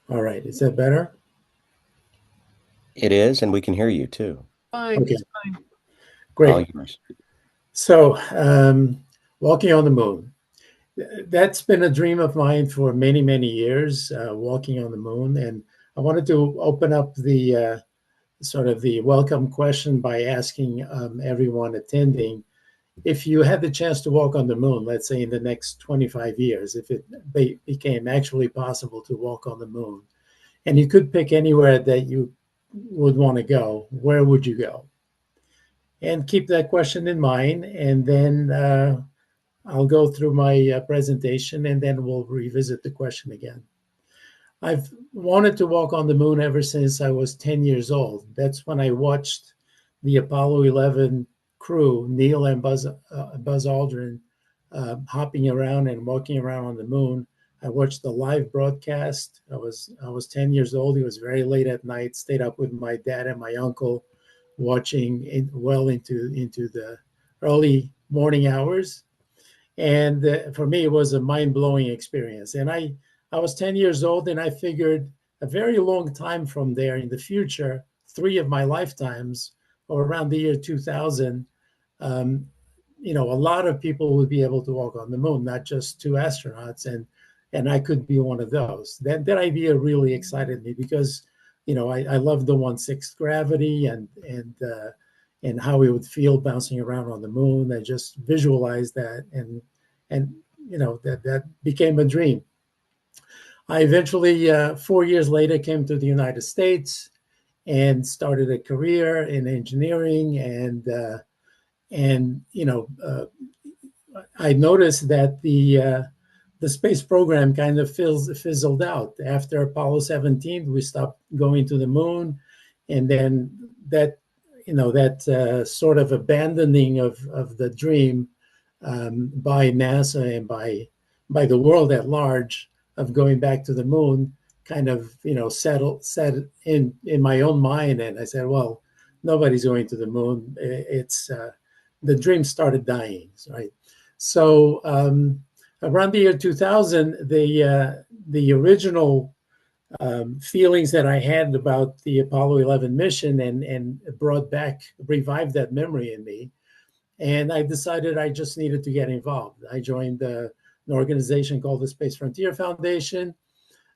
All right, is that better? It is, and we can hear you too. Fine, Okay, it's fine. All great. yours. So, walking on the moon. That's been a dream of mine for many, many years, walking on the moon. And I wanted to open up the sort of the welcome question by asking everyone attending if you had the chance to walk on the moon, let's say in the next 25 years, if it became actually possible to walk on the moon, and you could pick anywhere that you would want to go, where would you go? And keep that question in mind. And then I'll go through my presentation and then we'll revisit the question again. I've wanted to walk on the moon ever since I was 10 years old. That's when I watched the Apollo 11 crew, Neil and Buzz Aldrin, hopping around and walking around on the moon. I watched the live broadcast. I was 10 years old. It was very late at night. Stayed up with my dad and my uncle, watching well into the early morning hours. And for me, it was a mind blowing experience. And I was 10 years old, and I figured a very long time from there in the future, three of my lifetimes, or around the year 2000, um, a lot of people would be able to walk on the moon, not just two astronauts, and I could be one of those. That idea really excited me because, I love the 1/6 gravity and how we would feel bouncing around on the moon. I just visualized that, and that became a dream. I eventually, 4 years later, came to the United States and started a career in engineering, and I noticed that the space program kind of fizzled out after Apollo 17. We stopped going to the moon, and then that sort of abandoning of the dream by NASA and by the world at large of going back to the moon kind of set in my own mind, and I said, well, nobody's going to the moon. It's the dream started dying, right? So around the year 2000, the original feelings that I had about the Apollo 11 mission and revived that memory in me. And I decided I just needed to get involved. I joined an organization called the Space Frontier Foundation.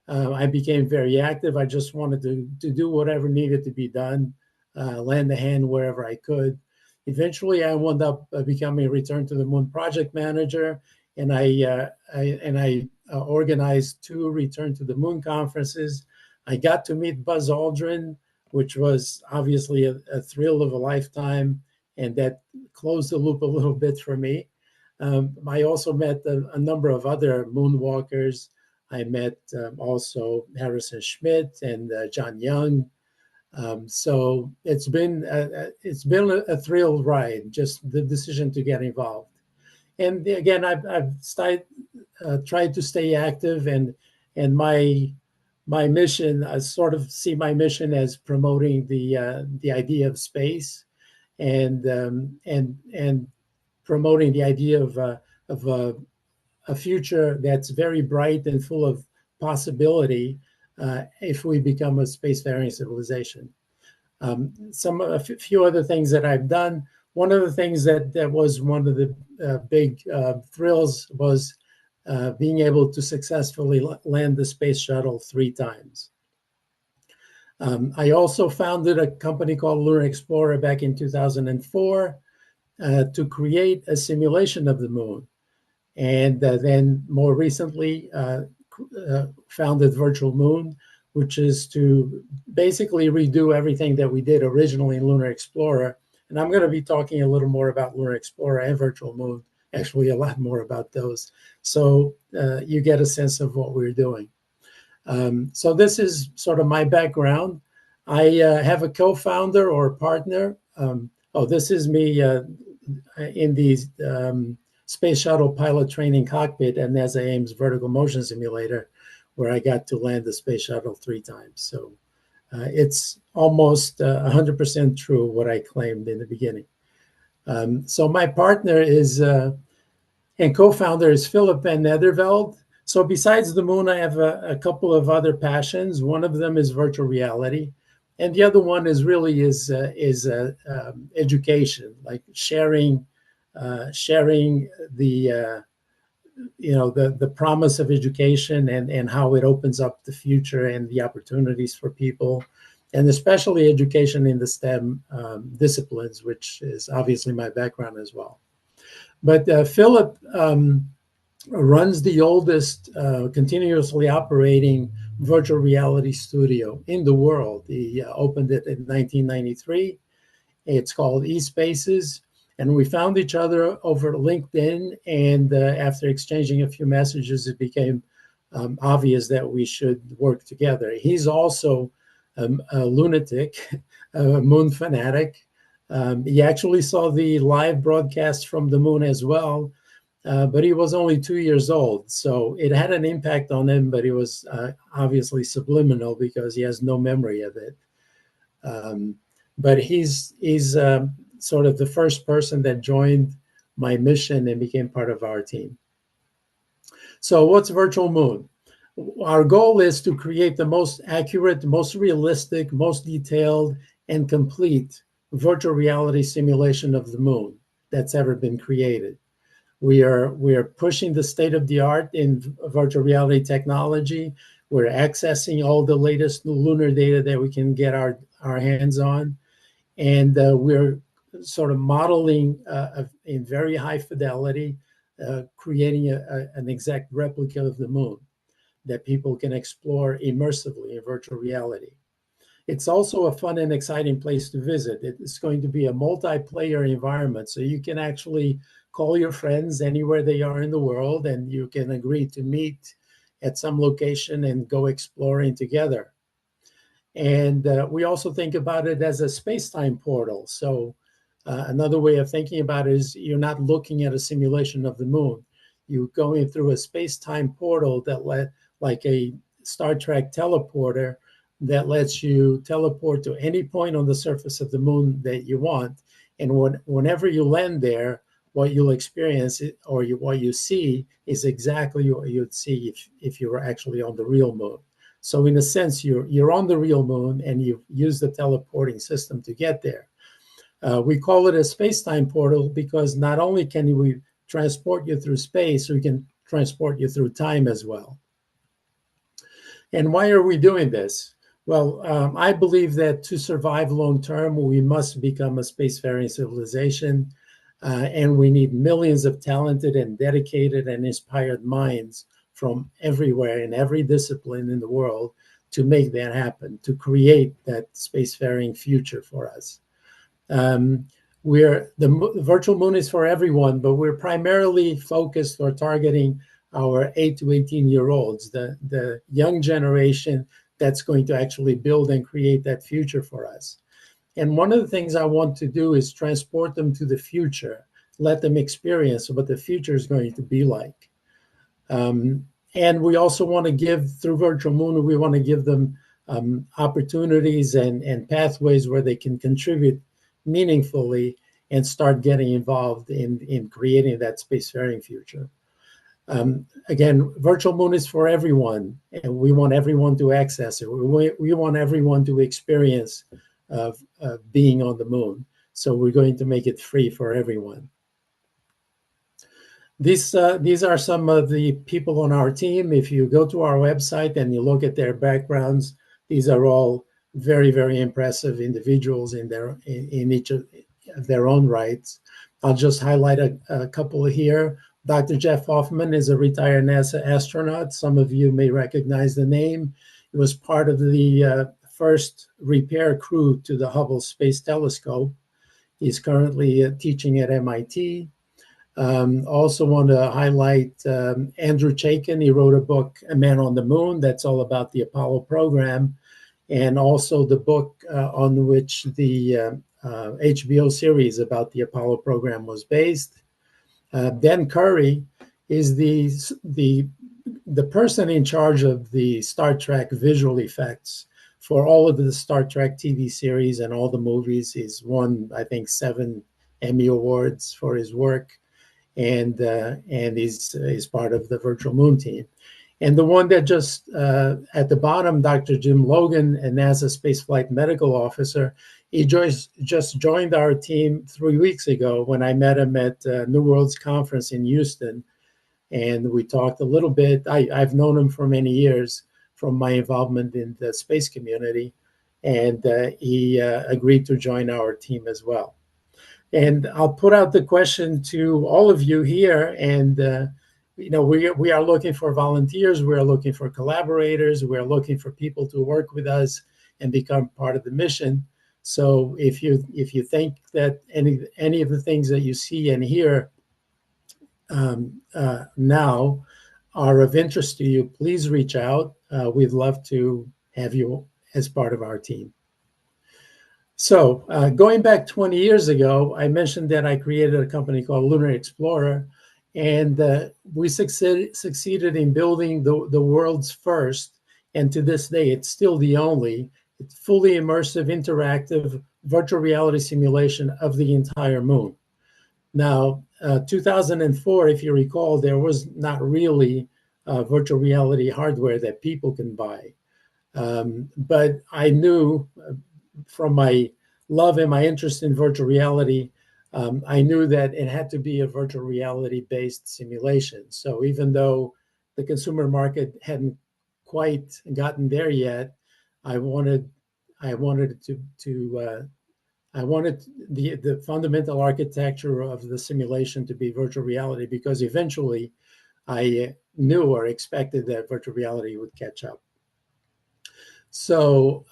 I became very active. I just wanted to do whatever needed to be done, lend a hand wherever I could. Eventually, I wound up becoming a Return to the Moon project manager, and I organized two Return to the Moon conferences. I got to meet Buzz Aldrin, which was obviously a thrill of a lifetime, and that closed the loop a little bit for me. I also met a number of other moonwalkers. I met also Harrison Schmitt and John Young. So it's been a thrill ride, just the decision to get involved. And again, tried to stay active, and my mission, I sort of see my mission as promoting the idea of space, and promoting the idea of a future that's very bright and full of possibility if we become a spacefaring civilization. A few other things that I've done. One of the things that was one of the big thrills was being able to successfully land the space shuttle three times. I also founded a company called Lunar Explorer back in 2004 to create a simulation of the moon. And then more recently, founded Virtual Moon, which is to basically redo everything that we did originally in Lunar Explorer. And I'm going to be talking a little more about Lunar Explorer and Virtual Moon, actually a lot more about those. So you get a sense of what we're doing. So this is sort of my background. I have a co-founder or partner. This is me in the Space Shuttle pilot training cockpit at NASA Ames vertical motion simulator, where I got to land the Space Shuttle three times. So it's almost 100% true what I claimed in the beginning. So my partner is and co-founder is Philip Van Nederveld. So besides the moon, I have a couple of other passions. One of them is virtual reality, and the other one is really education, like sharing the the promise of education and how it opens up the future and the opportunities for people, and especially education in the STEM disciplines, which is obviously my background as well. But Philip runs the oldest continuously operating virtual reality studio in the world. He opened it in 1993. It's called eSpaces. And we found each other over LinkedIn. And after exchanging a few messages, it became obvious that we should work together. He's also a lunatic, a moon fanatic. He actually saw the live broadcast from the moon as well, but he was only 2 years old. So it had an impact on him, but it was obviously subliminal because he has no memory of it. But he's sort of the first person that joined my mission and became part of our team. So what's Virtual Moon? Our goal is to create the most accurate, most realistic, most detailed, and complete virtual reality simulation of the moon that's ever been created. We are pushing the state of the art in virtual reality technology. We're accessing all the latest lunar data that we can get our hands on. And we're sort of modeling in very high fidelity, creating an exact replica of the moon that people can explore immersively in virtual reality. It's also a fun and exciting place to visit. It's going to be a multiplayer environment, so you can actually call your friends anywhere they are in the world, and you can agree to meet at some location and go exploring together. And we also think about it as a space-time portal. So another way of thinking about it is you're not looking at a simulation of the moon. You're going through a space-time portal like a Star Trek teleporter that lets you teleport to any point on the surface of the moon that you want. And whenever you land there, what you'll experience what you see is exactly what you'd see if you were actually on the real moon. So in a sense, you're on the real moon and you use the teleporting system to get there. We call it a space-time portal because not only can we transport you through space, we can transport you through time as well. And why are we doing this? Well, I believe that to survive long term, we must become a spacefaring civilization, and we need millions of talented and dedicated and inspired minds from everywhere in every discipline in the world to make that happen, to create that spacefaring future for us. The virtual moon is for everyone, but we're primarily focused or targeting our 8 to 18-year-olds, the young generation that's going to actually build and create that future for us. And one of the things I want to do is transport them to the future, let them experience what the future is going to be like. And we also want to give, through Virtual Moon, we want to give them opportunities and pathways where they can contribute meaningfully and start getting involved in creating that spacefaring future. Again, Virtual Moon is for everyone, and we want everyone to access it. We want everyone to experience being on the moon. So we're going to make it free for everyone. These are some of the people on our team. If you go to our website and you look at their backgrounds, these are all very, very impressive individuals in each of their own rights. I'll just highlight a couple here. Dr. Jeff Hoffman is a retired NASA astronaut. Some of you may recognize the name. He was part of the first repair crew to the Hubble Space Telescope. He's currently teaching at MIT. Also want to highlight Andrew Chaikin. He wrote a book, A Man on the Moon, that's all about the Apollo program, and also the book on which the HBO series about the Apollo program was based. Dan Curry is the person in charge of the Star Trek visual effects for all of the Star Trek TV series and all the movies. He's won, I think, 7 Emmy Awards for his work, and he's part of the Virtual Moon team. And the one that just at the bottom, Dr. Jim Logan, a NASA spaceflight medical officer, he just joined our team 3 weeks ago when I met him at New Worlds Conference in Houston. And we talked a little bit. I've known him for many years from my involvement in the space community. And he agreed to join our team as well. And I'll put out the question to all of you here. And, we are looking for volunteers. We're looking for collaborators. We're looking for people to work with us and become part of the mission. So if you think that any of the things that you see and hear now are of interest to you, please reach out. We'd love to have you as part of our team. So going back 20 years ago, I mentioned that I created a company called Lunar Explorer, and we succeeded in building the world's first, and to this day, it's still the only, fully immersive, interactive virtual reality simulation of the entire moon. Now, 2004, if you recall, there was not really virtual reality hardware that people can buy. But I knew from my love and my interest in virtual reality, I knew that it had to be a virtual reality based simulation. So even though the consumer market hadn't quite gotten there yet, I wanted the fundamental architecture of the simulation to be virtual reality, because eventually I knew or expected that virtual reality would catch up. So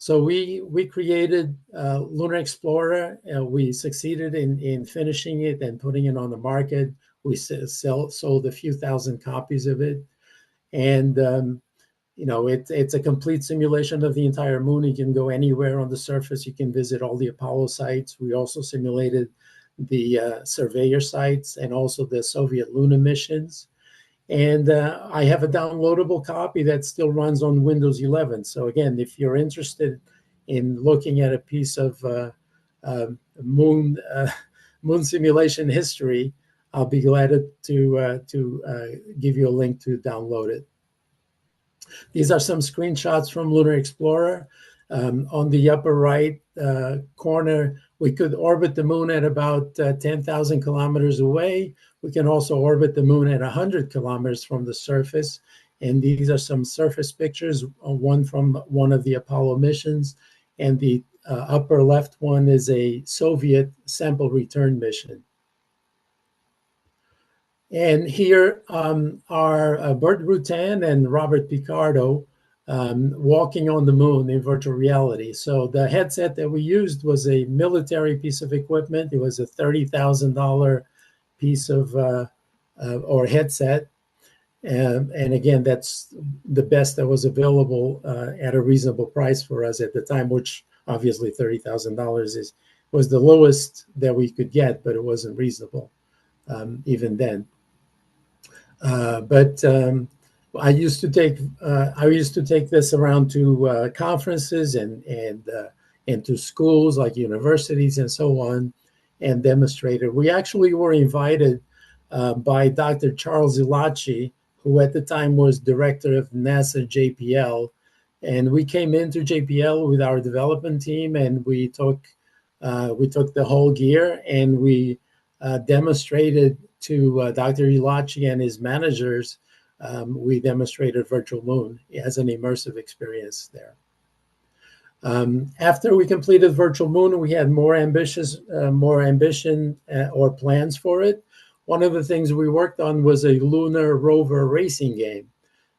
we created Lunar Explorer. We succeeded in finishing it and putting it on the market. We sold a few thousand copies of it, and it's a complete simulation of the entire moon. You can go anywhere on the surface. You can visit all the Apollo sites. We also simulated the Surveyor sites and also the Soviet Luna missions. And I have a downloadable copy that still runs on Windows 11. So again, if you're interested in looking at a piece of moon simulation history, I'll be glad to give you a link to download it. These are some screenshots from Lunar Explorer. On the upper right corner, we could orbit the moon at about 10,000 kilometers away. We can also orbit the moon at 100 kilometers from the surface. And these are some surface pictures, one from one of the Apollo missions. And the upper left one is a Soviet sample return mission. And here are Bert Rutan and Robert Picardo walking on the moon in virtual reality. So the headset that we used was a military piece of equipment. It was a $30,000 piece of or headset. And again, that's the best that was available at a reasonable price for us at the time, which obviously $30,000 was the lowest that we could get, but it wasn't reasonable even then. But I used to take this around to conferences and to schools like universities and so on, and demonstrated. We actually were invited by Dr. Charles Ilachi, who at the time was director of NASA JPL, and we came into JPL with our development team, and we took the whole gear, and we demonstrated to Dr. Ilachi and his managers. We demonstrated virtual moon as an immersive experience there. After we completed virtual moon, we had more ambition or plans for it. One of the things we worked on was a lunar rover racing game.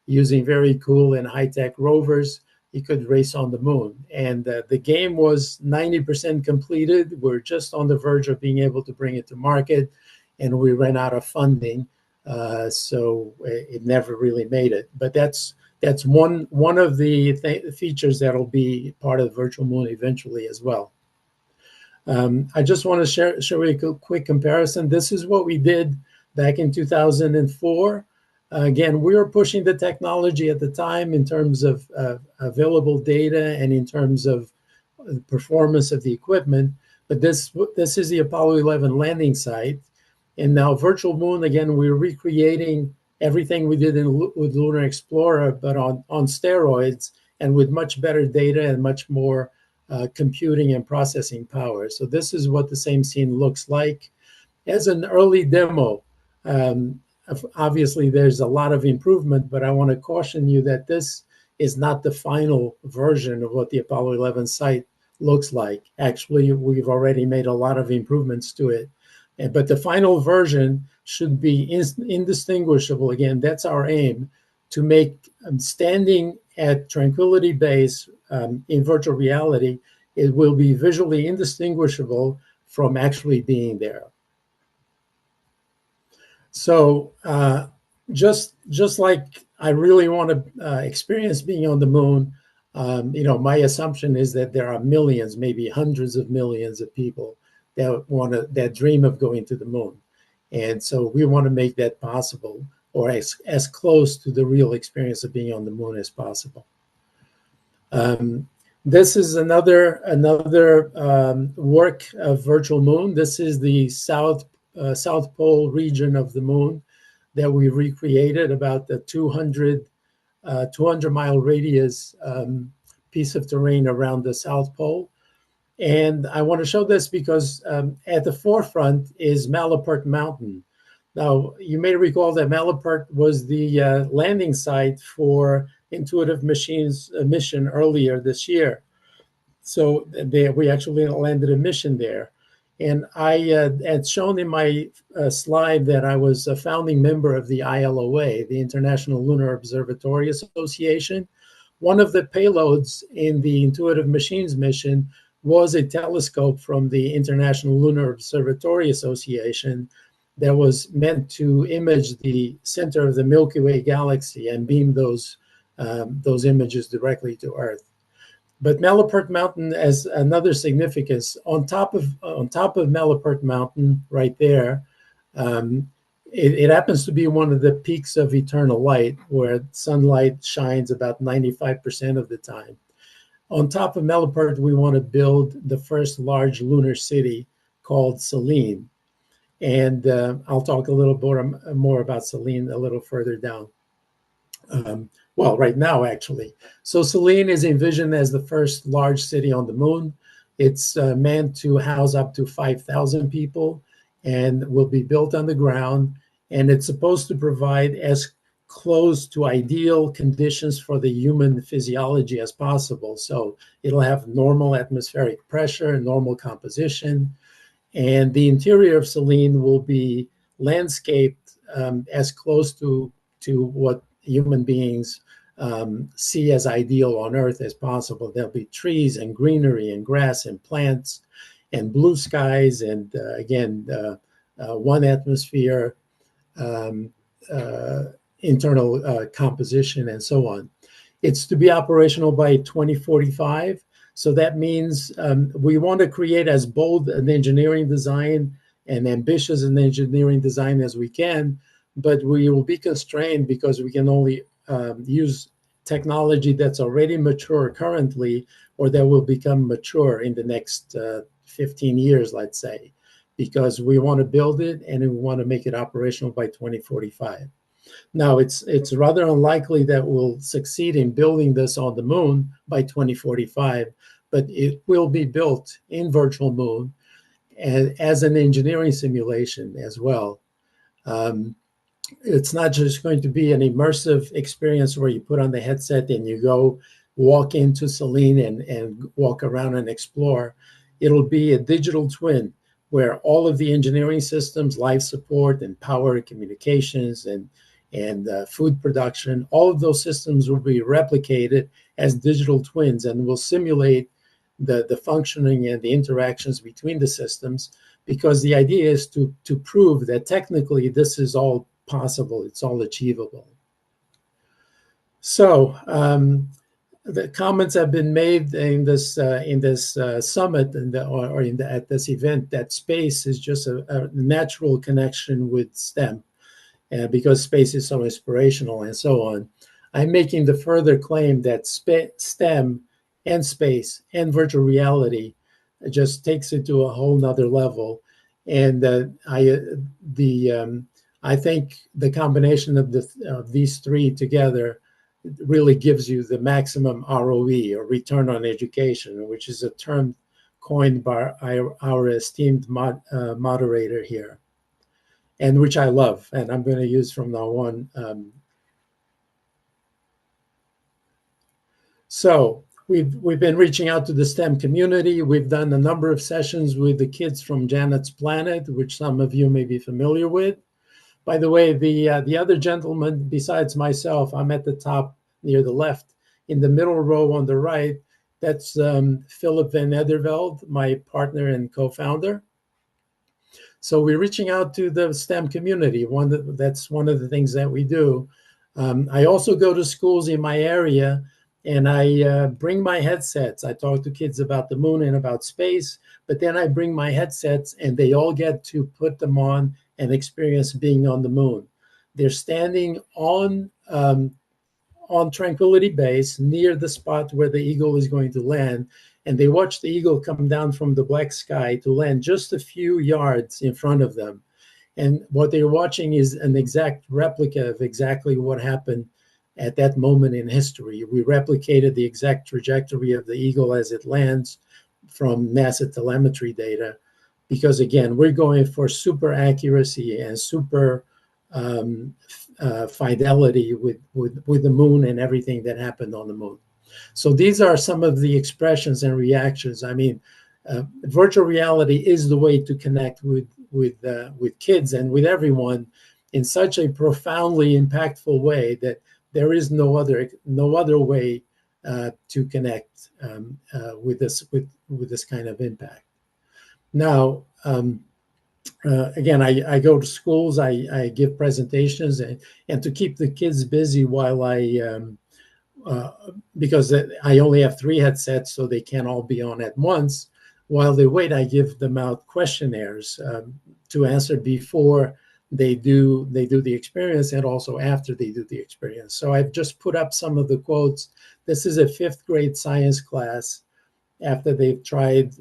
Using very cool and high-tech rovers, you could race on the moon. And the game was 90% completed. We're just on the verge of being able to bring it to market, and we ran out of funding, so it never really made it. But that's one of the features that'll be part of Virtual Moon eventually as well. I just want to show you a quick comparison. This is what we did back in 2004. Again, we were pushing the technology at the time in terms of available data and in terms of performance of the equipment. But this is the Apollo 11 landing site. And now Virtual Moon, again, we're recreating everything we did with Lunar Explorer, but on steroids and with much better data and much more computing and processing power. So this is what the same scene looks like. As an early demo, um, obviously there's a lot of improvement, but I want to caution you that this is not the final version of what the Apollo 11 site looks like. Actually, we've already made a lot of improvements to it. But the final version should be indistinguishable. Again, that's our aim, to make standing at Tranquility Base in virtual reality, it will be visually indistinguishable from actually being there. So just like I really want to experience being on the moon, my assumption is that there are millions, maybe hundreds of millions of people that dream of going to the moon, and so we want to make that possible, or as close to the real experience of being on the moon as possible. This is another work of virtual moon. This is the South Pole region of the moon that we recreated, about the 200-mile radius piece of terrain around the South Pole. And I want to show this because at the forefront is Malapert Mountain. Now, you may recall that Malapert was the landing site for Intuitive Machines' mission earlier this year. So we actually landed a mission there. And I had shown in my slide that I was a founding member of the ILOA, the International Lunar Observatory Association. One of the payloads in the Intuitive Machines mission was a telescope from the International Lunar Observatory Association that was meant to image the center of the Milky Way galaxy and beam those images directly to Earth. But Malapert Mountain has another significance. On top of Malapert Mountain, right there, it happens to be one of the peaks of eternal light, where sunlight shines about 95% of the time. On top of Malapert, we want to build the first large lunar city called Selene. And I'll talk a little more about Selene a little further down. Right now, actually. So Selene is envisioned as the first large city on the moon. It's meant to house up to 5,000 people and will be built on the ground. And it's supposed to provide as close to ideal conditions for the human physiology as possible. So it'll have normal atmospheric pressure and normal composition. And the interior of Selene will be landscaped as close to what human beings see as ideal on Earth as possible. There'll be trees and greenery and grass and plants and blue skies and one atmosphere, internal composition, and so on. It's to be operational by 2045. So that means we want to create as bold an engineering design and ambitious an engineering design as we can, but we will be constrained because we can only use technology that's already mature currently, or that will become mature in the next 15 years, let's say, because we want to build it and we want to make it operational by 2045. Now, it's rather unlikely that we'll succeed in building this on the moon by 2045, but it will be built in virtual moon and as an engineering simulation as well. It's not just going to be an immersive experience where you put on the headset and you go walk into Selene and walk around and explore. It'll be a digital twin where all of the engineering systems, life support and power and communications and food production, all of those systems will be replicated as digital twins and will simulate the functioning and the interactions between the systems, because the idea is to prove that technically this is all possible, it's all achievable. So the comments have been made in this summit at this event that space is just a natural connection with STEM, because space is so inspirational and so on. I'm making the further claim that STEM and space and virtual reality just takes it to a whole nother level. And I think the combination of these three together really gives you the maximum ROE, or return on education, which is a term coined by our esteemed moderator here, and which I love, and I'm going to use from now on. So we've been reaching out to the STEM community. We've done a number of sessions with the kids from Janet's Planet, which some of you may be familiar with. By the way, the other gentleman besides myself, I'm at the top near the left. In the middle row on the right, that's Philip Van Ederveld, my partner and co-founder. So we're reaching out to the STEM community. That's one of the things that we do. I also go to schools in my area, and I bring my headsets. I talk to kids about the moon and about space, but then I bring my headsets, and they all get to put them on and experience being on the moon. They're standing on Tranquility Base near the spot where the Eagle is going to land, and they watch the Eagle come down from the black sky to land just a few yards in front of them. And what they're watching is an exact replica of exactly what happened at that moment in history. We replicated the exact trajectory of the Eagle as it lands from NASA telemetry data, because again, we're going for super accuracy and super fidelity with the moon and everything that happened on the moon. So these are some of the expressions and reactions. I mean, virtual reality is the way to connect with kids and with everyone in such a profoundly impactful way that there is no other way to connect with this kind of impact. Now, again, I go to schools, I give presentations, and to keep the kids busy while because I only have 3 headsets, so they can't all be on at once. While they wait, I give them out questionnaires to answer before they do the experience, and also after they do the experience. So I've just put up some of the quotes. This is a 5th grade science class after they've tried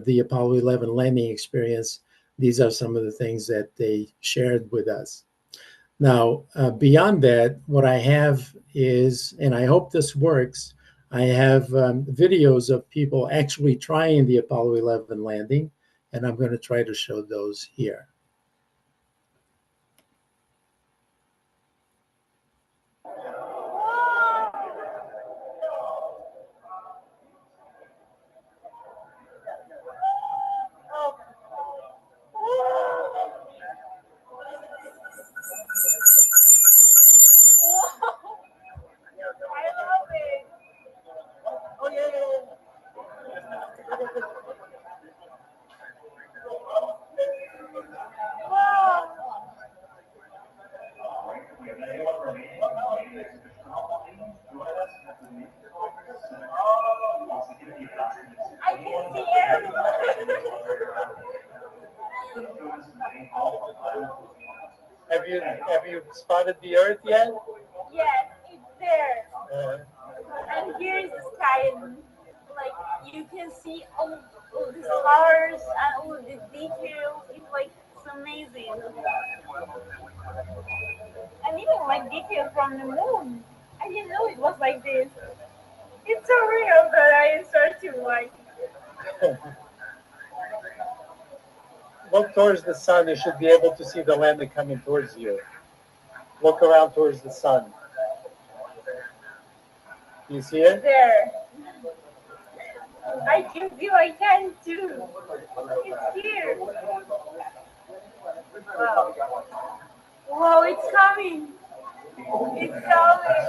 the Apollo 11 landing experience. These are some of the things that they shared with us. Now, beyond that, what I have is, and I hope this works, I have videos of people actually trying the Apollo 11 landing, and I'm going to try to show those here. Have you spotted the Earth yet? Yes, it's there. And here is the sky, and like you can see all the stars and all the details. It's like it's amazing. And even like details from the moon. I didn't know it was like this. It's so real that I start to like. Look towards the sun. You should be able to see the landing coming towards you. Look around towards the sun. You see it? There. I can feel I can too. It's here. Wow. Wow, it's coming. It's coming.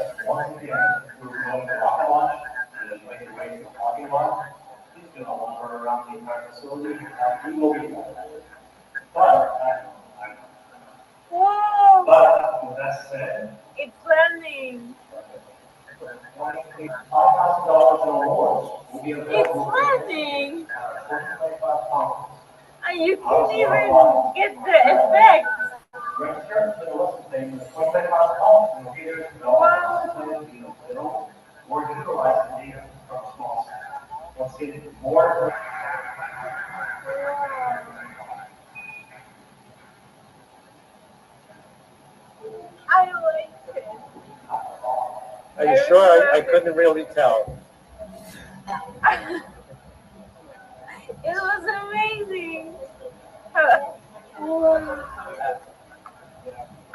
Whoa! It's landing. It's landing. And you can't even get the effect. sure I couldn't really tell. It was amazing.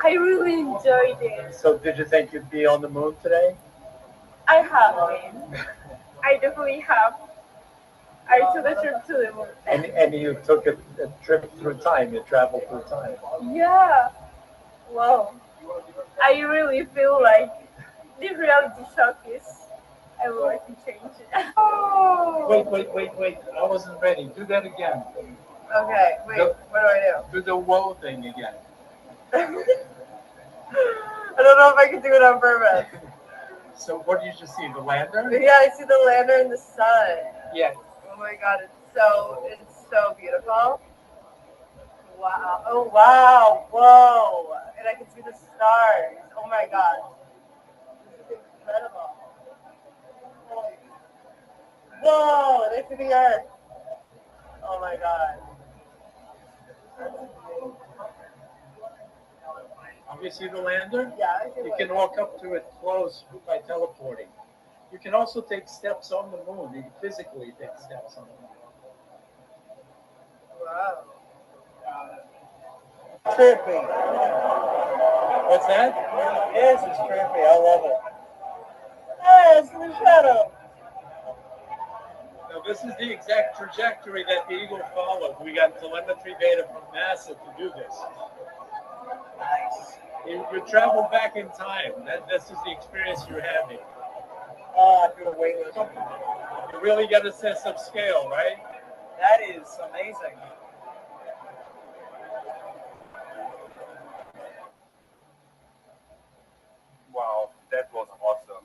I really enjoyed it. So did you think you'd be on the moon today? I have been. I definitely have. I took a trip to the moon. And you took a trip through time. You traveled through time. Yeah. Wow. I really feel like the reality shock is. I would like to change it. Oh. Wait. I wasn't ready. Do that again. Okay. Wait. What do I do? Do the whoa thing again. I don't know if I can do it on purpose. So what did you just see? The lander? Yeah, I see the lander in the sun. Yeah. Oh my god, it's so beautiful. Wow. Oh wow. Whoa. And I can see the stars. Oh my god. This is incredible. Whoa, and I see the earth. Oh my god. You see the lander? Yeah, I see. You can walk up to it close by teleporting. You can also take steps on the moon. You can physically take steps on the moon. Wow. Trippy. What's that? Yes, it's trippy. I love it. Yes, the shadow. Now, this is the exact trajectory that the Eagle followed. We got telemetry data from NASA to do this. Nice. You travel back in time. This is the experience you're having. Oh, I feel weightless. You really get a sense of scale, right? That is amazing. Wow, that was awesome.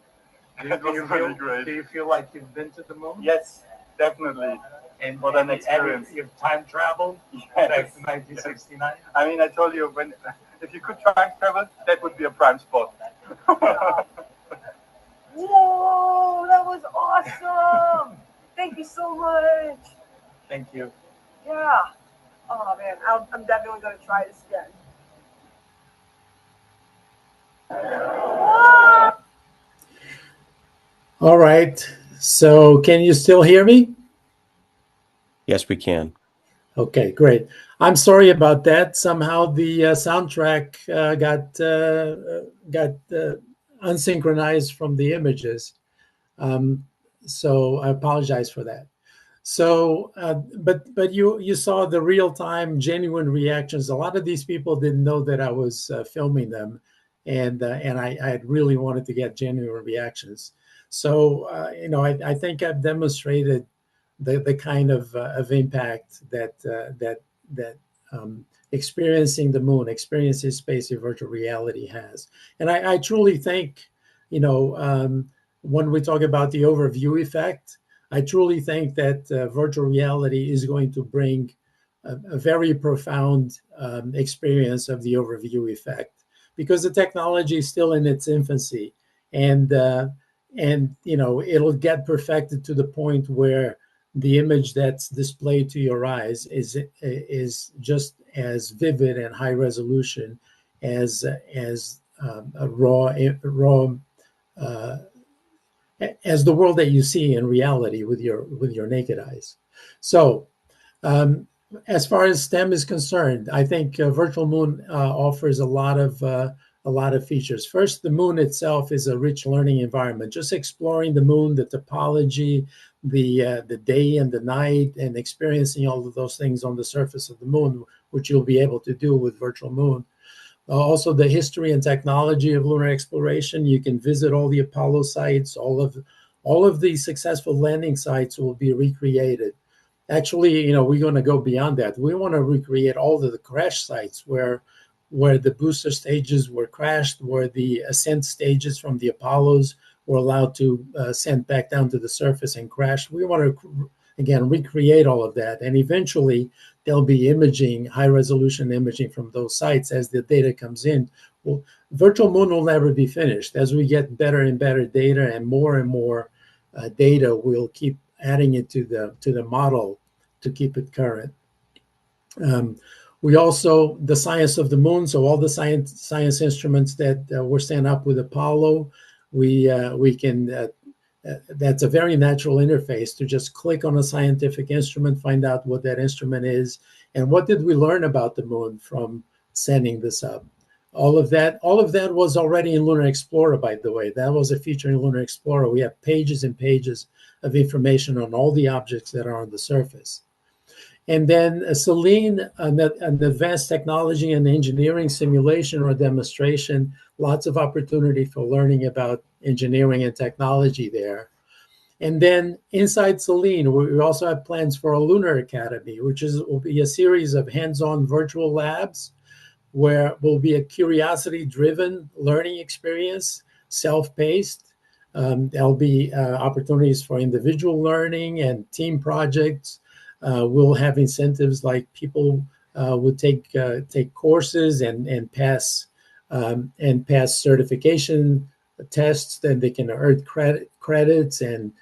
That was really great. Do you feel like you've been to the moon? Yes, definitely. And what an experience. You've time traveled Yes. back to 1969? I mean, I told you, if you could time travel, that would be a prime spot. Whoa, that was awesome. Thank you so much. Thank you. Yeah. Oh, man, I'm definitely going to try this again. All right. So can you still hear me? Yes, we can. Okay, great. I'm sorry about that. Somehow the soundtrack got unsynchronized from the images. So I apologize for that. So, but you saw the real time, genuine reactions. A lot of these people didn't know that I was filming them, and I had really wanted to get genuine reactions. So, I think I've demonstrated the kind of impact that experiencing the moon, experiencing space in virtual reality has. And I truly think, when we talk about the overview effect, I truly think that virtual reality is going to bring a very profound experience of the overview effect, because the technology is still in its infancy, and it'll get perfected to the point where the image that's displayed to your eyes is just as vivid and high resolution as a raw as the world that you see in reality with your naked eyes. So, as far as STEM is concerned, I think Virtual Moon offers a lot of features. First, the moon itself is a rich learning environment. Just exploring the moon, the topology, the day and the night, and experiencing all of those things on the surface of the moon, which you'll be able to do with Virtual Moon. Also, the history and technology of lunar exploration. You can visit all the Apollo sites. All of the successful landing sites will be recreated. Actually, we're going to go beyond that. We want to recreate all of the crash sites where the booster stages were crashed, where the ascent stages from the Apollos were allowed to ascend back down to the surface and crash. We want to, again, recreate all of that. And eventually, there'll be imaging, high-resolution imaging from those sites as the data comes in. Well, Virtual Moon will never be finished. As we get better and better data and more data, we'll keep adding it to the model to keep it current. We also, the science of the moon, so all the science instruments that were sent up with Apollo, we can. That's a very natural interface to just click on a scientific instrument, find out what that instrument is, and what did we learn about the moon from sending this up. All of that was already in Lunar Explorer, by the way. That was a feature in Lunar Explorer. We have pages and pages of information on all the objects that are on the surface. And then Selene, an advanced technology and engineering simulation or demonstration, lots of opportunity for learning about engineering and technology there. And then inside Selene, we also have plans for a Lunar Academy, which will be a series of hands-on virtual labs where will be a curiosity-driven learning experience, self-paced. There'll be opportunities for individual learning and team projects. We'll have incentives like people would take courses and pass certification tests. Then they can earn credits and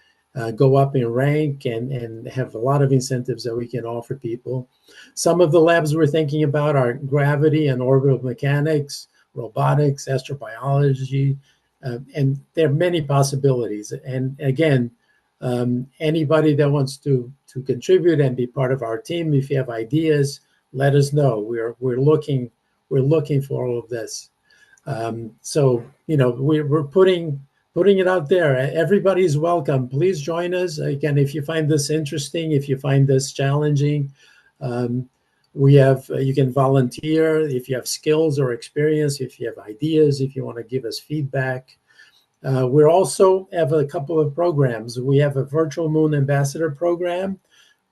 go up in rank and have a lot of incentives that we can offer people. Some of the labs we're thinking about are gravity and orbital mechanics, robotics, astrobiology, and there are many possibilities. And again, anybody that wants to contribute and be part of our team, if you have ideas, let us know. We're looking for all of this. So we're putting it out there. Everybody's welcome. Please join us. Again, if you find this interesting, if you find this challenging, you can volunteer if you have skills or experience, if you have ideas, if you want to give us feedback. We also have a couple of programs. We have a Virtual Moon Ambassador program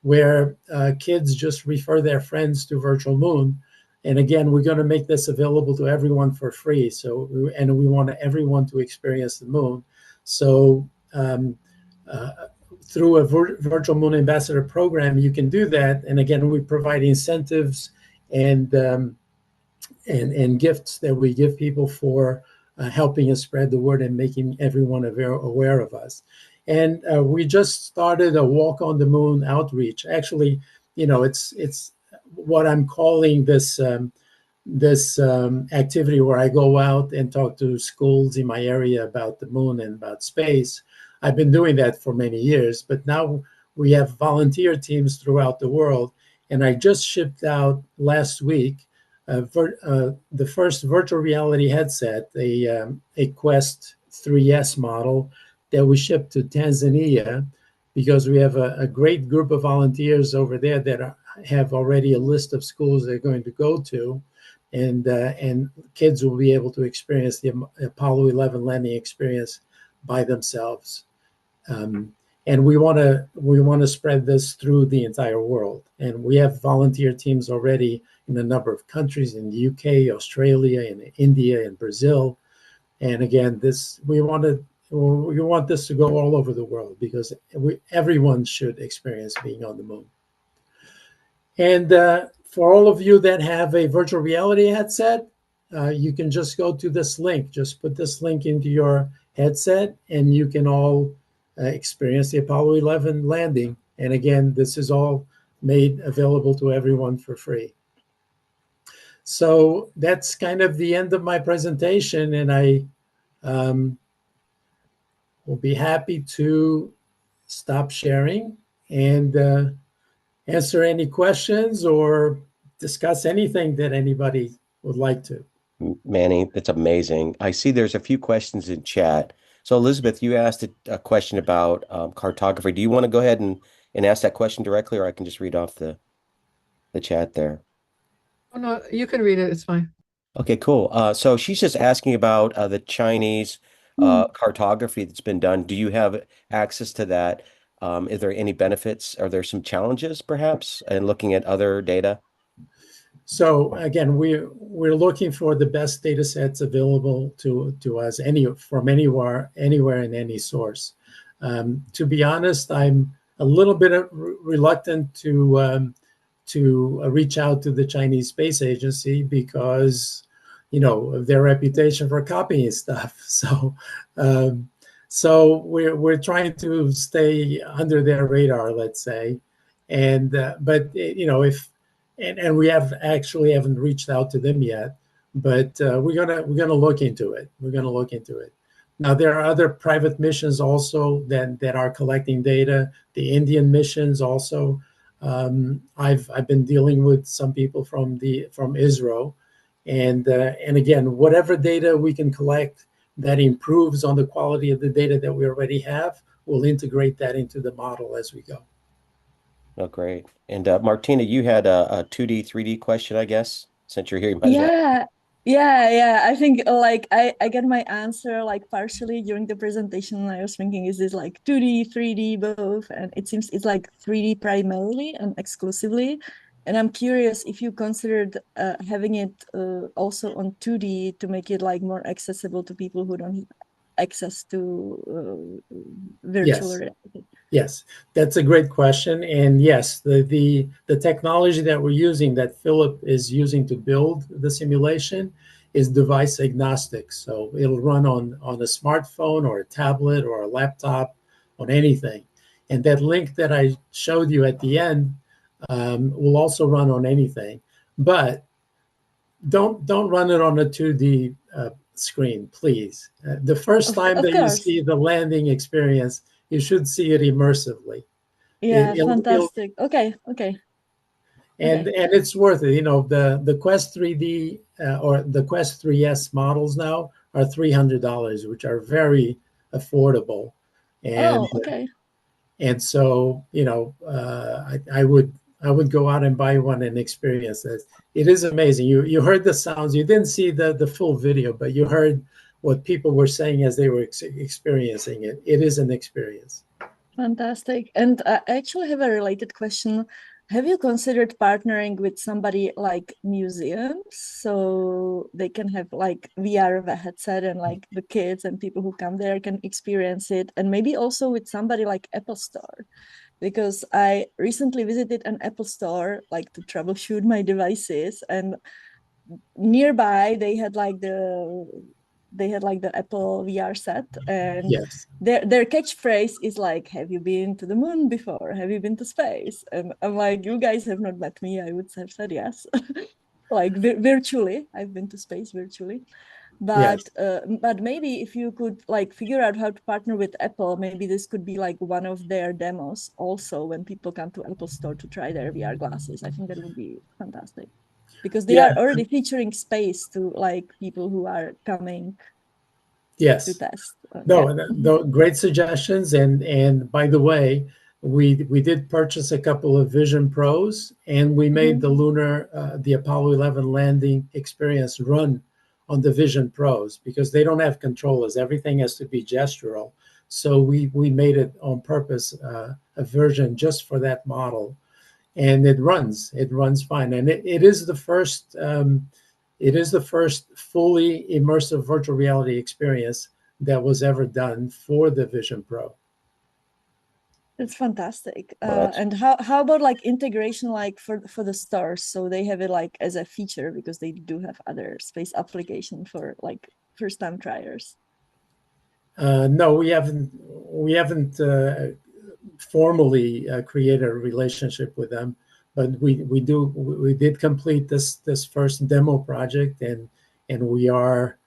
where kids just refer their friends to Virtual Moon. And again, we're going to make this available to everyone for free. And we want everyone to experience the moon. So through a Virtual Moon Ambassador program, you can do that. And again, we provide incentives and gifts that we give people for helping us spread the word and making everyone aware of us. And we just started a Walk on the Moon outreach. Actually, it's what I'm calling this activity where I go out and talk to schools in my area about the moon and about space. I've been doing that for many years, but now we have volunteer teams throughout the world. And I just shipped out last week the first virtual reality headset, a Quest 3S model that we shipped to Tanzania, because we have a great group of volunteers over there that have already a list of schools they're going to go to, and kids will be able to experience the Apollo 11 landing experience by themselves. And we want to spread this through the entire world. And we have volunteer teams already in a number of countries, in the UK, Australia, and India, and Brazil. And again, we want this to go all over the world, because everyone should experience being on the moon. And for all of you that have a virtual reality headset, you can just go to this link. Just put this link into your headset, and you can all experience the Apollo 11 landing. And again, this is all made available to everyone for free. So that's kind of the end of my presentation, and I will be happy to stop sharing and answer any questions or discuss anything that anybody would like to. Manny, that's amazing. I see there's a few questions in chat. So Elizabeth, you asked a question about cartography. Do you want to go ahead and ask that question directly, or I can just read off the chat there? Oh, no, you can read it. It's fine. Okay, cool. So she's just asking about the Chinese cartography that's been done. Do you have access to that? Is there any benefits? Are there some challenges, perhaps, in looking at other data? So again, we're looking for the best data sets available to us from anywhere in any source. To be honest, I'm a little bit reluctant to reach out to the Chinese Space Agency because of their reputation for copying stuff. So we're trying to stay under their radar, let's say, but And we haven't reached out to them yet, but we're gonna look into it. Now, there are other private missions also that are collecting data. The Indian missions also. I've been dealing with some people from Israel, and again, whatever data we can collect that improves on the quality of the data that we already have, we'll integrate that into the model as we go. Oh, great. And Martina, you had a 2D, 3D question, I guess. Since you're here, you might as well. Yeah. I think like I get my answer like partially during the presentation. I was thinking, is this like 2D, 3D, both? And it seems it's like 3D primarily and exclusively. And I'm curious if you considered having it also on 2D to make it like more accessible to people who don't have access to virtual Yes. reality. Yes, that's a great question. And yes, the technology that we're using, that Philip is using to build the simulation, is device agnostic. So it'll run on a smartphone or a tablet or a laptop, on anything. And that link that I showed you at the end will also run on anything. But don't run it on a 2D screen, please. The first time Of that you course. see the landing experience, you should see it immersively. Yeah, It'll, fantastic. Okay. and it's worth it. You know, the Quest 3D or the Quest 3S models now are $300, which are very affordable. And Oh, okay. and so, you know, I would go out and buy one and experience it. It is amazing. You heard the sounds. You didn't see the full video, but you heard what people were saying as they were experiencing it. It is an experience. Fantastic. And I actually have a related question. Have you considered partnering with somebody like museums so they can have like VR headset and like the kids and people who come there can experience it? And maybe also with somebody like Apple Store, because I recently visited an Apple Store like to troubleshoot my devices, and nearby they had like the Apple VR set, and Yes. their catchphrase is like, "Have you been to the moon before? Have you been to space?" And I'm like, "You guys have not met me. I would have said yes." Like virtually, I've been to space virtually. Yes. But maybe if you could like figure out how to partner with Apple, maybe this could be like one of their demos also when people come to Apple Store to try their VR glasses. I think that would be fantastic, because they Yeah. are already featuring space to like people who are coming to Yes. test. No, great suggestions. And by the way, we did purchase a couple of Vision Pros, and we made the Apollo 11 landing experience run on the Vision Pros because they don't have controllers. Everything has to be gestural. So we made it on purpose, a version just for that model, and it runs fine. And it is the first fully immersive virtual reality experience that was ever done for the Vision Pro. It's fantastic. Well, And how about like integration, like for the stars, so they have it like as a feature because they do have other space application for like first time triers. No, we haven't formally created a relationship with them, but we did complete this first demo project, and we are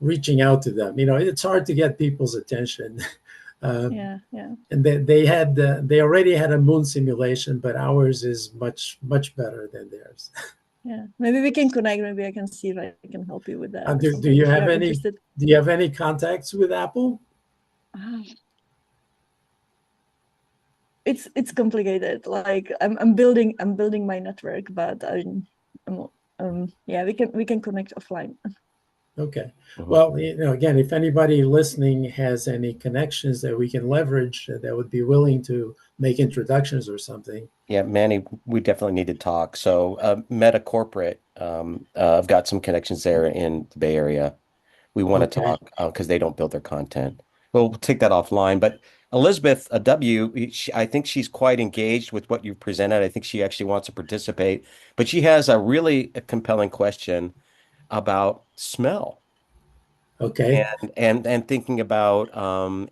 reaching out to them. You know, it's hard to get people's attention. Yeah. And they already had a moon simulation, but ours is much better than theirs. Yeah, maybe we can connect. Maybe I can see if I can help you with that. Or Do something you if have are any? interested. Do you have any contacts with Apple? It's complicated. Like I'm building my network, but yeah, we can connect offline. Okay. Well, you know, again, if anybody listening has any connections that we can leverage that would be willing to make introductions or something. Yeah, Manny, we definitely need to talk. So, Meta Corporate, I've got some connections there in the Bay Area. We want to Okay. talk because they don't build their content. We'll take that offline. But Elizabeth I think she's quite engaged with what you've presented. I think she actually wants to participate, but she has a really compelling question about smell. Okay. And thinking about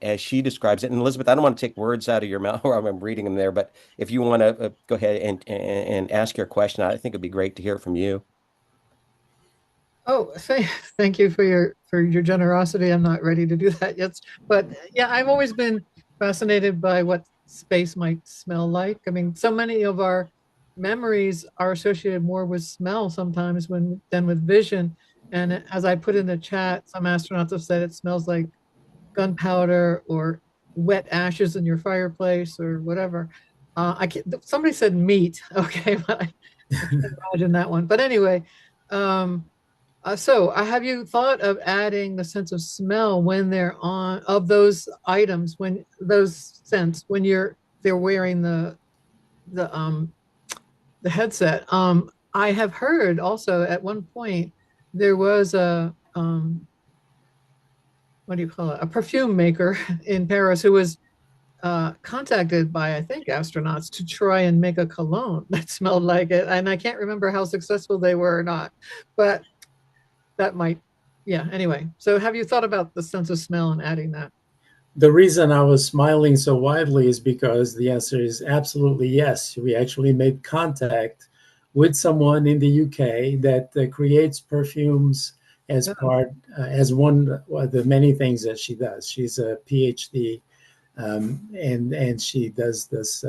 as she describes it, and Elizabeth, I don't want to take words out of your mouth, or I'm reading them there, but if you want to go ahead and ask your question, I think it'd be great to hear from you. Oh, thank you for your generosity. I'm not ready to do that yet, but yeah, I've always been fascinated by what space might smell like. I mean, so many of our memories are associated more with smell sometimes when than with vision. And as I put in the chat, some astronauts have said it smells like gunpowder or wet ashes in your fireplace or whatever. I can't, somebody said meat. Okay, but I can't imagine that one. But anyway, um, have you thought of adding the sense of smell when they're on of those items when those scents when they're wearing the the headset? I have heard also at one point there was a what do you call it? A perfume maker in Paris who was contacted by I think astronauts to try and make a cologne that smelled like it, and I can't remember how successful they were or not, but that might, yeah, anyway. So have you thought about the sense of smell and adding that? The reason I was smiling so widely is because the answer is absolutely yes. We actually made contact with someone in the UK that creates perfumes as Oh, part, as one of the many things that she does. She's a PhD, and she does this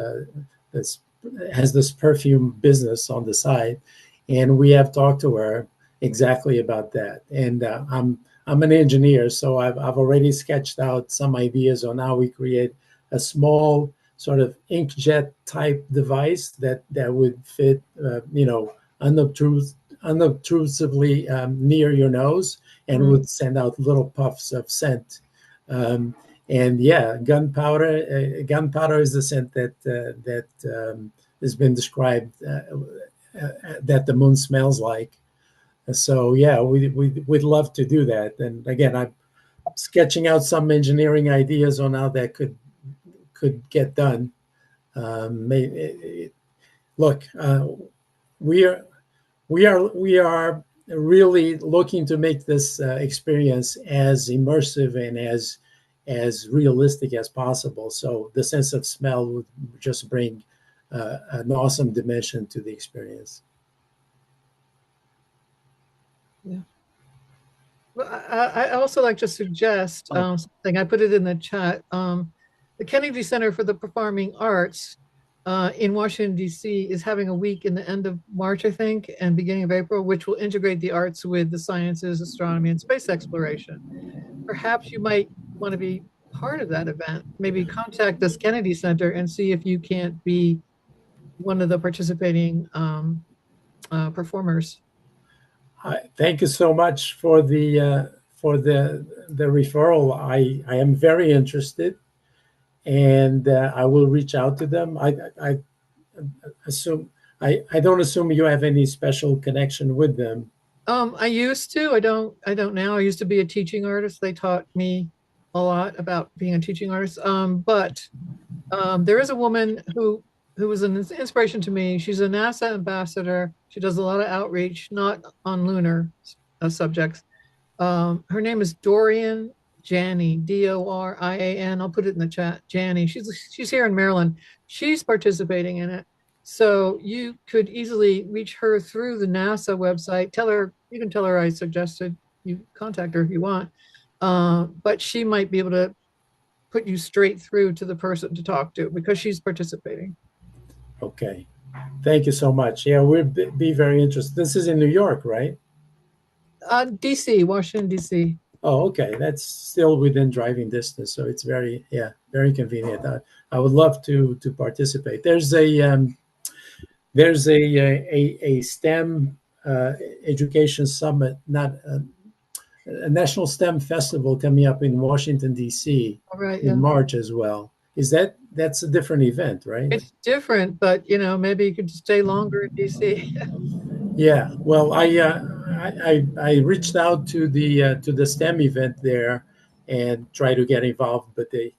has this perfume business on the side, and we have talked to her exactly about that. And I'm an engineer, so I've already sketched out some ideas on how we create a small sort of inkjet type device that would fit, unobtrusively near your nose and mm, would send out little puffs of scent. Um, and yeah, gunpowder is the scent that has been described that the moon smells like. So yeah, we'd love to do that. And again, I'm sketching out some engineering ideas on how that could get done. Look, we are we are really looking to make this experience as immersive and as realistic as possible. So the sense of smell would just bring an awesome dimension to the experience. yeah. Well, I also like to suggest Oh, something. I put it in the chat. The Kennedy Center for the Performing Arts in Washington, D.C. is having a week in the end of March, I think, and beginning of April, which will integrate the arts with the sciences, astronomy, and space exploration. Perhaps you might want to be part of that event. Maybe contact this Kennedy Center and see if you can't be one of the participating performers. thank you so much for the referral. I am very interested, and I will reach out to them. I assume I don't assume you have any special connection with them. I used to. I don't now. I used to be a teaching artist. They taught me a lot about being a teaching artist. But there is a woman who was an inspiration to me. She's a NASA ambassador. She does a lot of outreach, not on lunar subjects. Her name is Dorian Janney, Dorian. I'll put it in the chat. Janney. She's here in Maryland. She's participating in it. So you could easily reach her through the NASA website. You can tell her I suggested you contact her if you want. But she might be able to put you straight through to the person to talk to because she's participating. Okay. Thank you so much. Yeah, we'd be very interested. This is in New York, right? DC, Washington, DC. Oh, okay. That's still within driving distance, so it's very convenient. I would love to participate. There's a STEM education summit, not a national STEM festival coming up in Washington D.C. All right, in yeah. March as well. That's a different event, right? It's different, but maybe you could stay longer in DC. Yeah, well, I reached out to the STEM event there and try to get involved, but they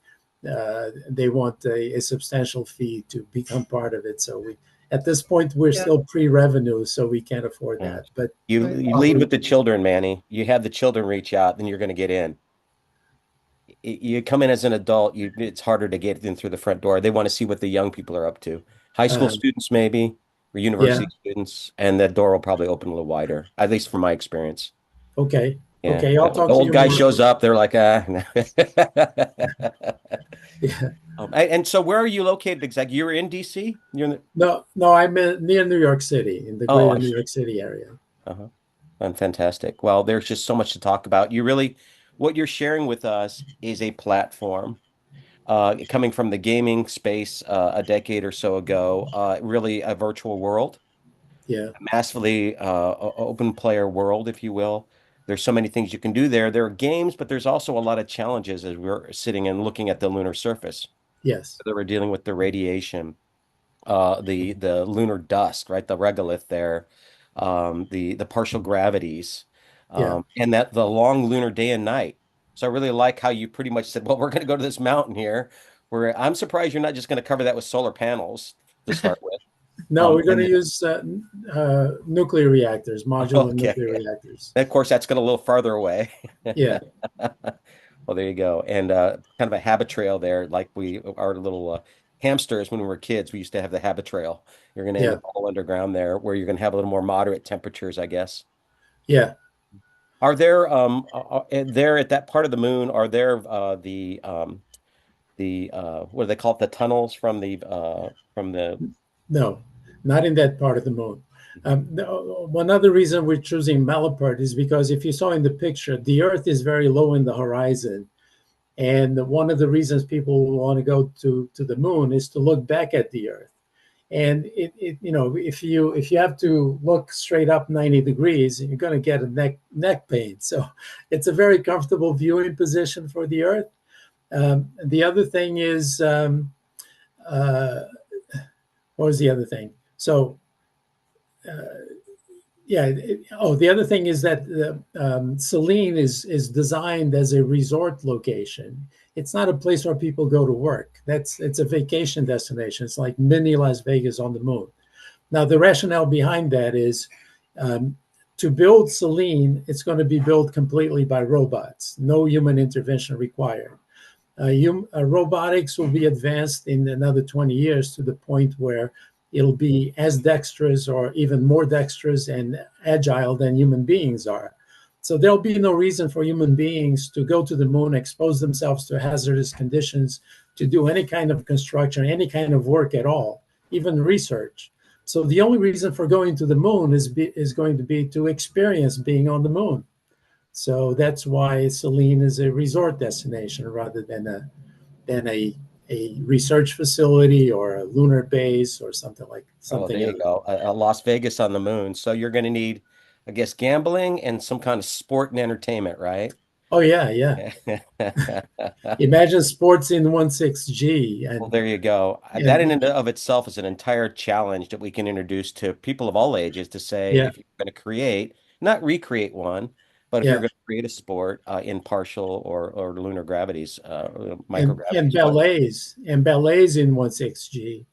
want a substantial fee to become part of it. So we at this point we're Yeah, still pre-revenue, so we can't afford Yeah. that. But right. You lead with the children, Manny. You have the children reach out, then you're going to get in. You come in as an adult, it's harder to get in through the front door. They want to see what the young people are up to. High school uh, students, maybe, or yeah, university students, and that door will probably open a little wider, at least from my experience. Okay. Yeah, Okay. I'll the talk to old you guy more. shows up. They're like, ah. Yeah. And so, where are you located exactly? You're in DC. You're in the. No, no, I'm near New York City, in the Oh, greater I New see. York City area. Uh-huh. Fantastic. Well, there's just so much to talk about. You really, what you're sharing with us is a platform coming from the gaming space a decade or so ago, really a virtual world, Yeah. a massively open player world, if you will. There's so many things you can do there. There are games, but there's also a lot of challenges as we're sitting and looking at the lunar surface. Yes. Whether we're dealing with the radiation, the lunar dust, right? The regolith there, the partial gravities, Yeah. and that the long lunar day and night. So I really like how you pretty much said, well, we're going to go to this mountain here, where I'm surprised you're not just going to cover that with solar panels to start with. No, we're going to And use nuclear reactors, modular okay, nuclear reactors. and of course that's going a little farther away. Yeah. Well, there you go. And kind of a habit trail there, like we our little hamsters when we were kids. We used to have the habit trail. You're going to end Yeah. up all underground there, where you're going to have a little more moderate temperatures, I guess. Yeah. Are there there at that part of the moon? Are there the what do they call it? The tunnels from the No, not in that part of the moon. One other reason we're choosing Malapert is because if you saw in the picture, the Earth is very low in the horizon. And one of the reasons people want to go to the moon is to look back at the Earth. And if you have to look straight up 90 degrees, you're going to get a neck pain. So it's a very comfortable viewing position for the Earth. The other thing is, uh, what was the other thing? So yeah. The other thing is that Selene is designed as a resort location. It's not a place where people go to work. It's a vacation destination. It's like mini Las Vegas on the moon. Now, the rationale behind that is to build Selene, it's going to be built completely by robots, no human intervention required. Robotics will be advanced in another 20 years to the point where it'll be as dexterous or even more dexterous and agile than human beings are. So there'll be no reason for human beings to go to the moon, expose themselves to hazardous conditions, to do any kind of construction, any kind of work at all, even research. So the only reason for going to the moon is going to be to experience being on the moon. So that's why Selene is a resort destination rather than a research facility or a lunar base or oh, something there you else. go, a Las Vegas on the moon. So you're going to need, I guess, gambling and some kind of sport and entertainment, right? Oh yeah, yeah. Imagine sports in 16G, Well, and there you go. That in and of itself is an entire challenge that we can introduce to people of all ages to say, yeah, if you're going to create, not recreate one, but if you're yeah, going to create a sport in partial or lunar gravities, and microgravities, what? ballets in 16G,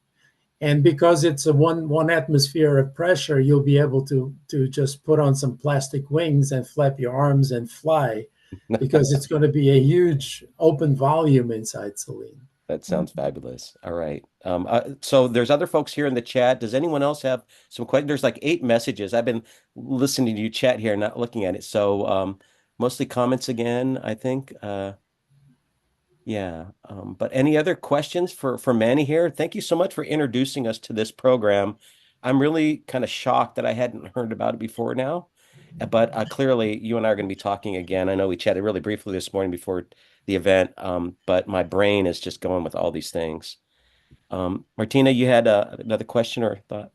and because it's a one atmosphere of pressure, you'll be able to just put on some plastic wings and flap your arms and fly, because it's going to be a huge open volume inside Selene. That sounds fabulous. All right. So there's other folks here in the chat. Does anyone else have some questions? There's like 8 messages. I've been listening to you chat here, not looking at it. So mostly comments again, I think. Yeah. But any other questions for Manny here? Thank you so much for introducing us to this program. I'm really kind of shocked that I hadn't heard about it before now. But clearly, you and I are going to be talking again. I know we chatted really briefly this morning before the event, but my brain is just going with all these things. Martina, you had another question or thought?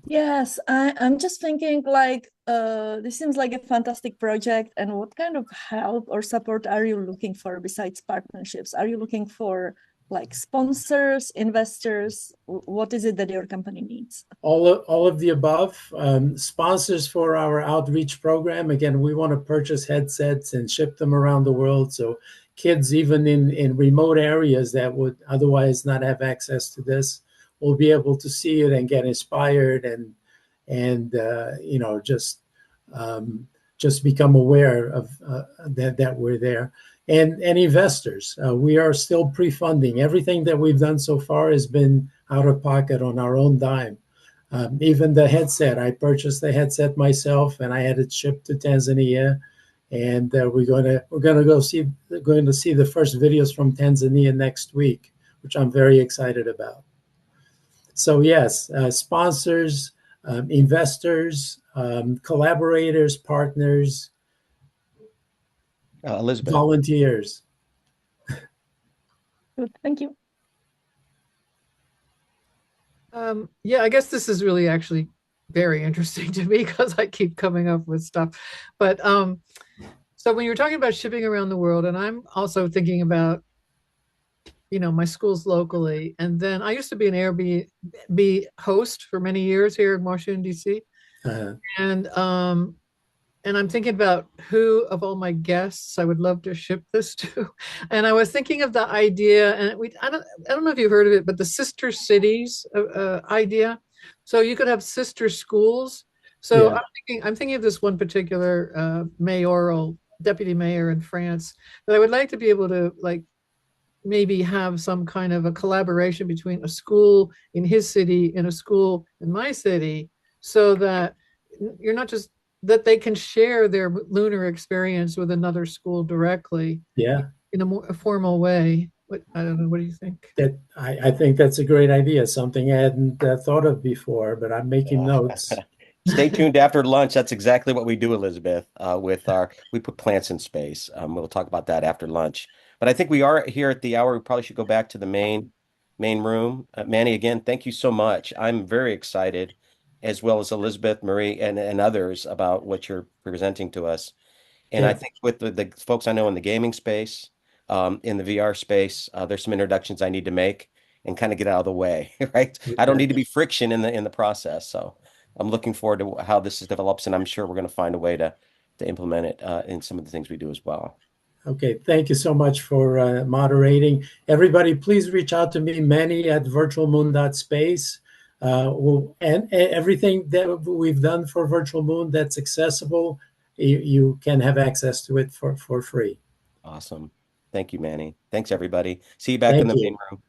Yes, I'm just thinking like this seems like a fantastic project. And what kind of help or support are you looking for besides partnerships? Are you looking for like sponsors, investors? What is it that your company needs? All of the above. Sponsors for our outreach program. Again, we want to purchase headsets and ship them around the world, so kids even in remote areas that would otherwise not have access to this will be able to see it and get inspired and just become aware of that we're there. And investors. We are still pre-funding. Everything that we've done so far has been out of pocket on our own dime. Even the headset, I purchased the headset myself and I had it shipped to Tanzania. and we're going to see the first videos from Tanzania next week, which I'm very excited about. So yes, sponsors, investors, collaborators, partners, Elizabeth. volunteers. Good, thank you. Yeah, I guess this is really actually very interesting to me because I keep coming up with stuff. But so when you're talking about shipping around the world, and I'm also thinking about, my schools locally, and then I used to be an Airbnb host for many years here in Washington, D.C. Uh, And I'm thinking about who of all my guests I would love to ship this to. And I was thinking of the idea, and I don't know if you've heard of it, but the sister cities idea. So you could have sister schools. So yeah, I'm thinking of this one particular mayoral deputy mayor in France that I would like to be able to like maybe have some kind of a collaboration between a school in his city and a school in my city, so that you're not just that they can share their lunar experience with another school directly yeah. in a more formal way. I don't know. What do you think? That I think that's a great idea. Something I hadn't thought of before, but I'm making notes. Stay tuned after lunch. That's exactly what we do, Elizabeth, we put plants in space. We'll talk about that after lunch. But I think we are here at the hour. We probably should go back to the main room. Manny, again, thank you so much. I'm very excited, as well as Elizabeth, Marie, and others about what you're presenting to us. And I Yeah, think with the folks I know in the gaming space, in the VR space, there's some introductions I need to make and kind of get out of the way, right? I don't okay. need to be friction in the process. So I'm looking forward to how this develops, and I'm sure we're going to find a way to implement it in some of the things we do as well. Okay, thank you so much for moderating. Everybody, please reach out to me, Manny at virtualmoon.space. And everything that we've done for Virtual Moon that's accessible, you can have access to it for free. Awesome. Thank you, Manny. Thanks, everybody. See you back in Thank the you. main room.